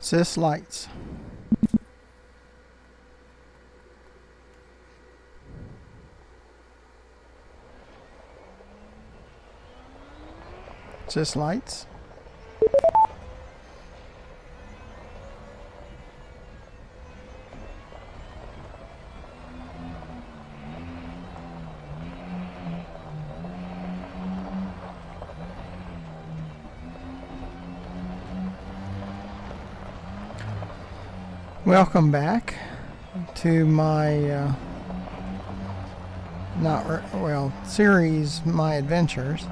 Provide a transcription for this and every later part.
Cis lights. Cis lights. Welcome back to my series, My Adventures.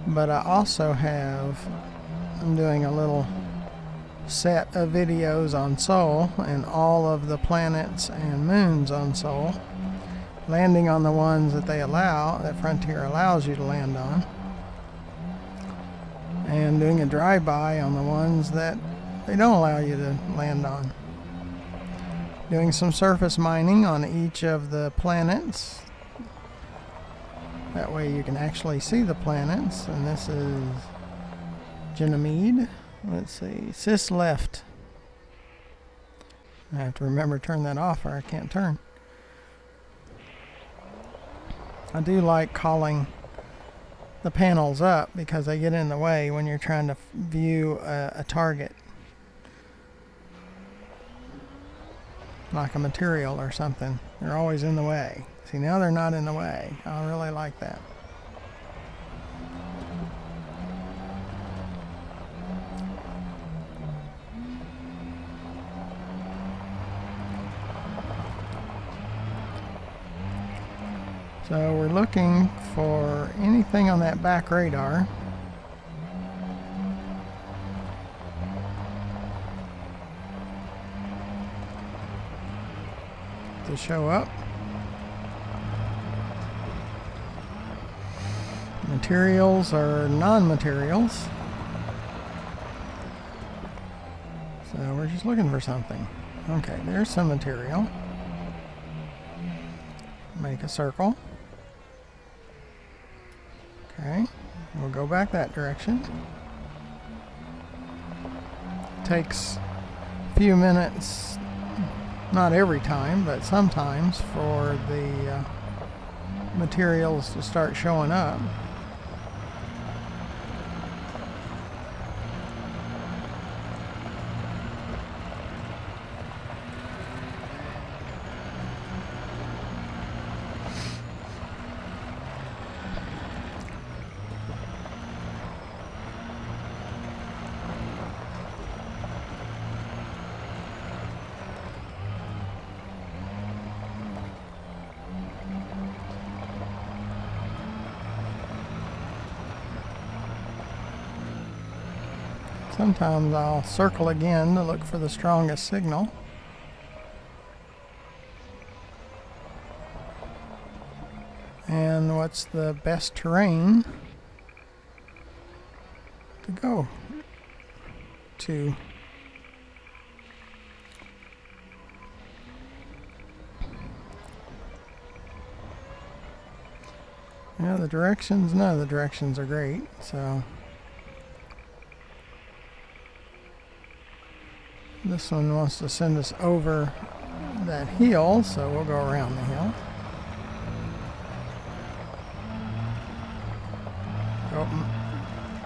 But I also I'm doing a little set of videos on Sol and all of the planets and moons on Sol, landing on the ones that that Frontier allows you to land on, and doing a drive-by on the ones that they don't allow you to land on. Doing some surface mining on each of the planets. That way you can actually see the planets. And this is Ganymede. Let's see. Cis left. I have to remember to turn that off or I can't turn. I do like calling the panels up because they get in the way when you're trying to view a target. Like a material or something. They're always in the way. See, now they're not in the way. I really like that. So we're looking for anything on that back radar. To show up. Materials or non-materials. So we're just looking for something. Okay, there's some material. Make a circle. Okay, we'll go back that direction. Takes a few minutes. Not every time, but sometimes for the materials to start showing up. Sometimes I'll circle again to look for the strongest signal. And what's the best terrain to go to. Yeah, the directions, none of the directions are great, so this one wants to send us over that hill, so we'll go around the hill.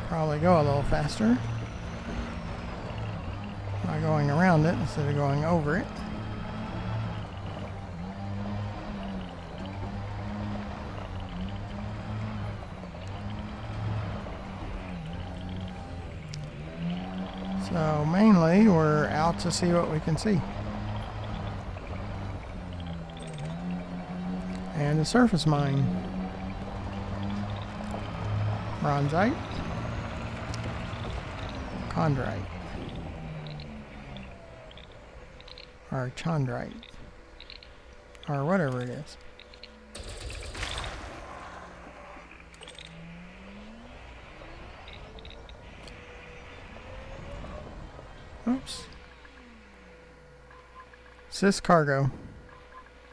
Probably go a little faster by going around it instead of going over it. So mainly we're out to see what we can see. And a surface mine. Bronzite. Chondrite. Or chondrite. Or whatever it is. Oops. Cis cargo.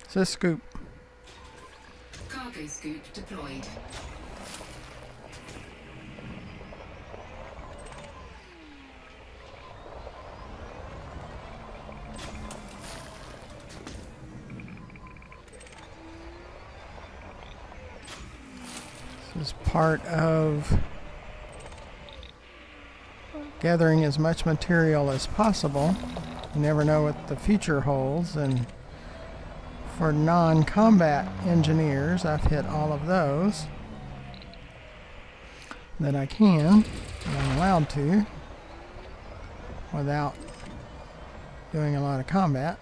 Cis scoop. Cargo scoop deployed. is part of gathering as much material as possible. You never know what the future holds, and for non-combat engineers, I've hit all of those that I can, and I'm allowed to, without doing a lot of combat.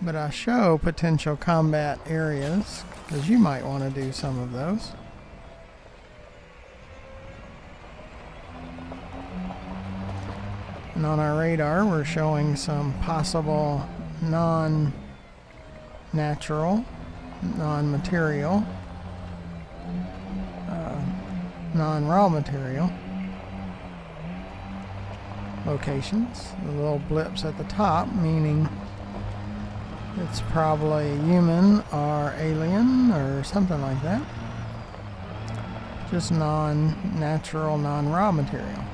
But I show potential combat areas because you might want to do some of those. And on our radar, we're showing some possible non-natural, non-material, non-raw material locations. The little blips at the top meaning it's probably human or alien or something like that. Just non-natural, non-raw material.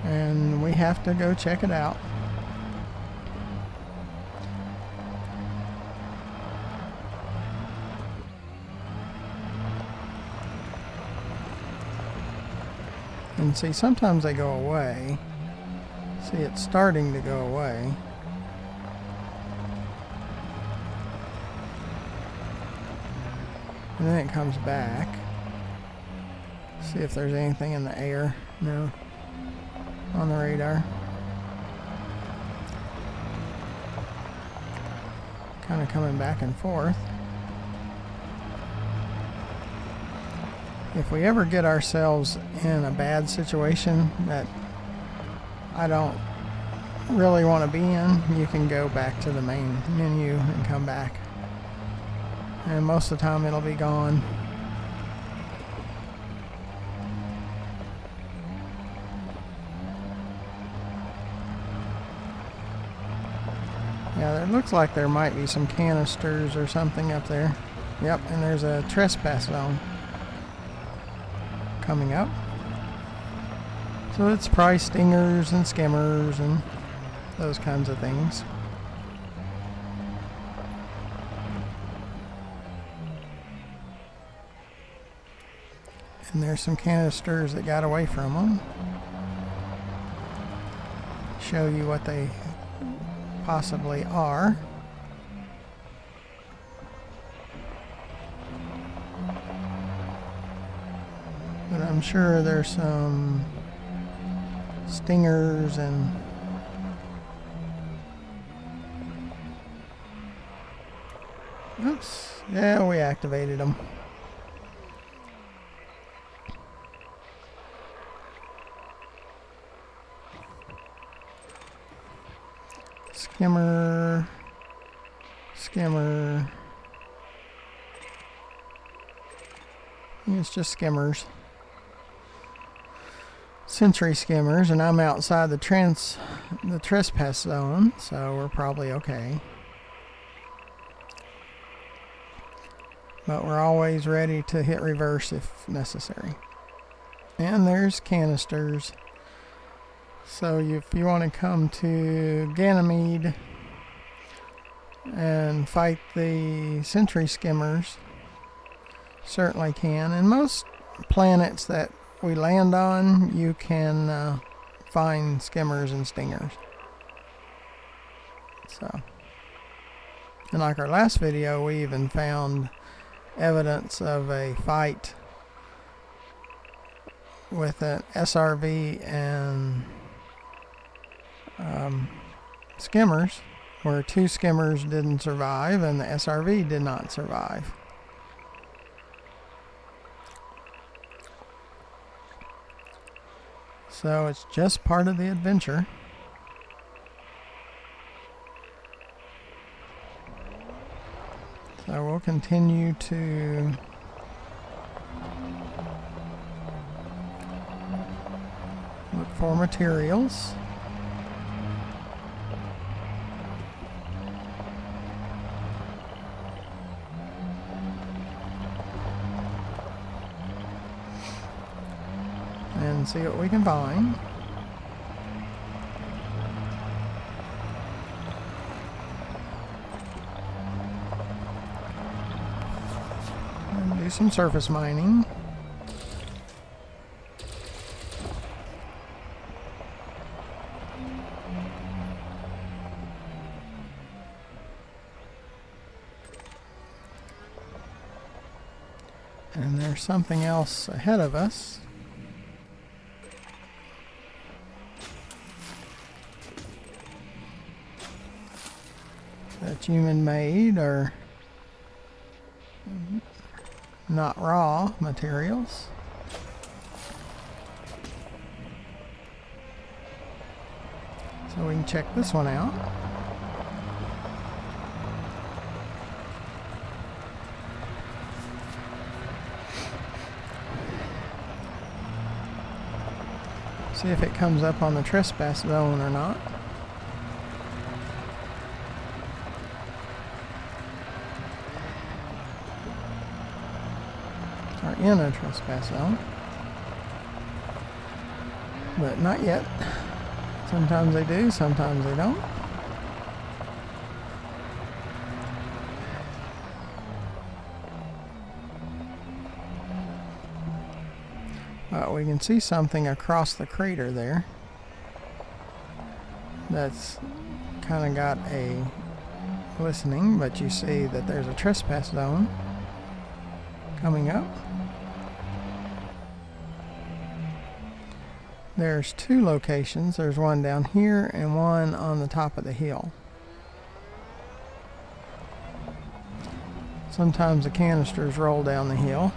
And we have to go check it out. And see, sometimes they go away. See, it's starting to go away. And then it comes back. See if there's anything in the air. No. On the radar. Kind of coming back and forth. If we ever get ourselves in a bad situation that I don't really want to be in, you can go back to the main menu and come back. And most of the time it'll be gone. Yeah, it looks like there might be some canisters or something up there. Yep, and there's a trespass zone coming up. So it's probably stingers and skimmers and those kinds of things. And there's some canisters that got away from them. Show you what they possibly are. But I'm sure there's some stingers and oops, yeah, we activated them. Skimmer, skimmer. It's just skimmers. Sentry skimmers, and I'm outside the trespass zone, so we're probably okay. But we're always ready to hit reverse if necessary. And there's canisters. So if you want to come to Ganymede and fight the sentry skimmers, certainly can. And most planets that we land on, you can find skimmers and stingers. So, and like our last video, we even found evidence of a fight with an SRV and skimmers, where 2 skimmers didn't survive and the SRV did not survive. So it's just part of the adventure. So we'll continue to look for materials. And see what we can find. do some surface mining. And there's something else ahead of us. That's human-made or not raw materials. So we can check this one out. See if it comes up on the trespass zone or not. Are in a trespass zone, but not yet. Sometimes they do, sometimes they don't. We can see something across the crater there that's kind of got a glistening, but you see that there's a trespass zone coming up. There's two locations. There's one down here and one on the top of the hill. Sometimes the canisters roll down the hill,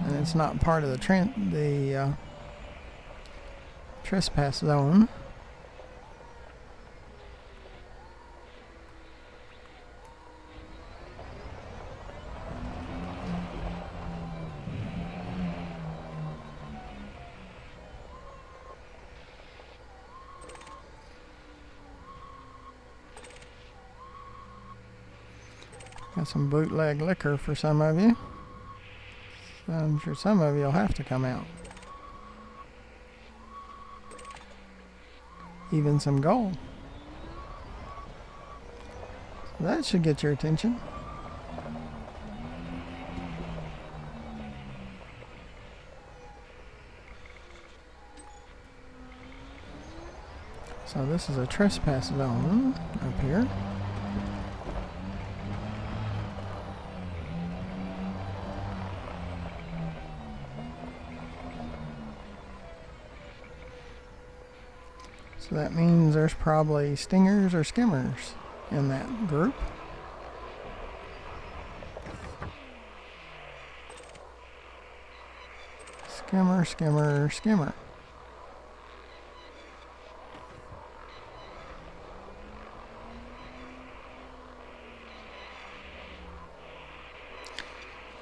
and it's not part of the trespass zone. Got some bootleg liquor for some of you. I'm sure some of you will have to come out. Even some gold. So that should get your attention. So this is a trespass zone up here. So that means there's probably stingers or skimmers in that group. Skimmer, skimmer, skimmer.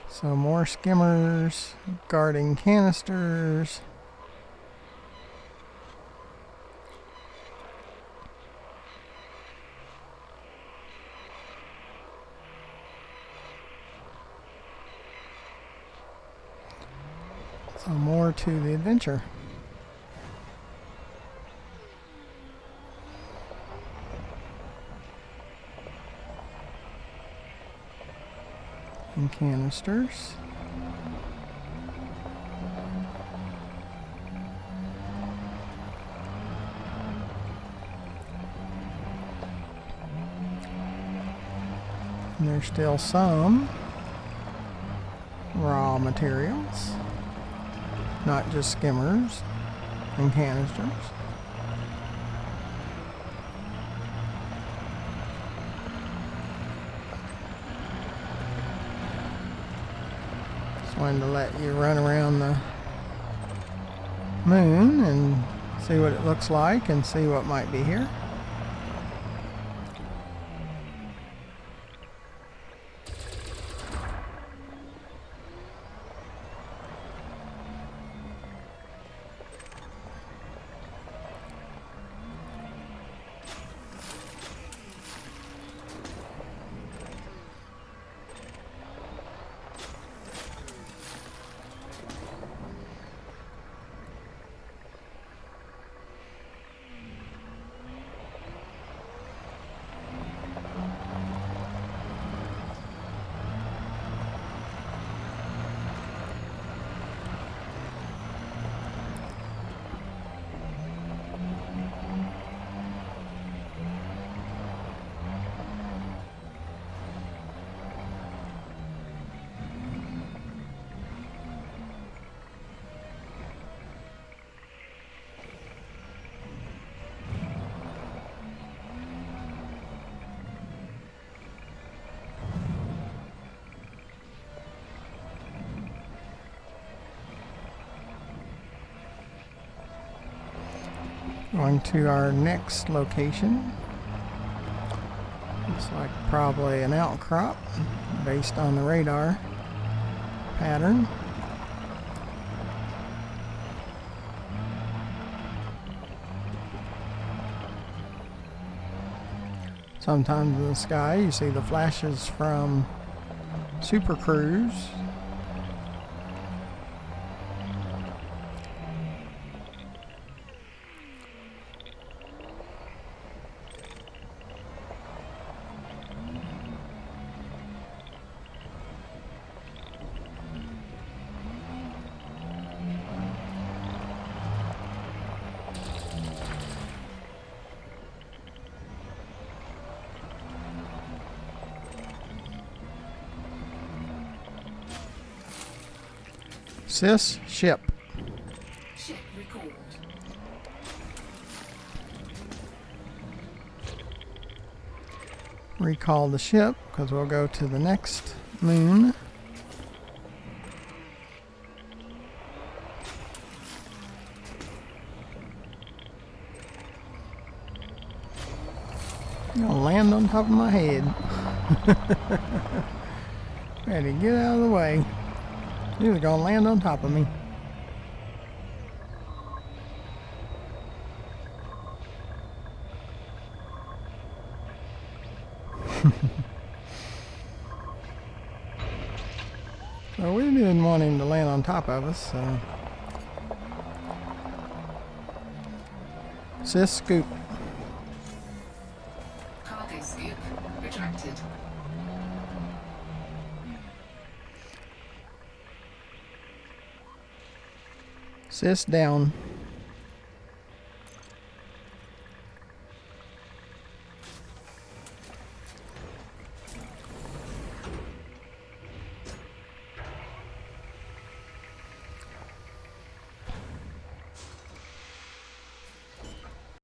So more skimmers guarding canisters. So more to the adventure. And canisters. And there's still some raw materials. Not just skimmers and canisters. Just wanted to let you run around the moon and see what it looks like and see what might be here. Going to our next location. Looks like probably an outcrop based on the radar pattern. Sometimes in the sky you see the flashes from Super Cruise. Sys ship. Ship recalled. Recall the ship because we'll go to the next moon. You're gonna land on top of my head. Ready, get out of the way. You're gonna land on top of me. Well, we didn't want him to land on top of us, so. Sys scoop. Cargo scoop retracted. Sys down.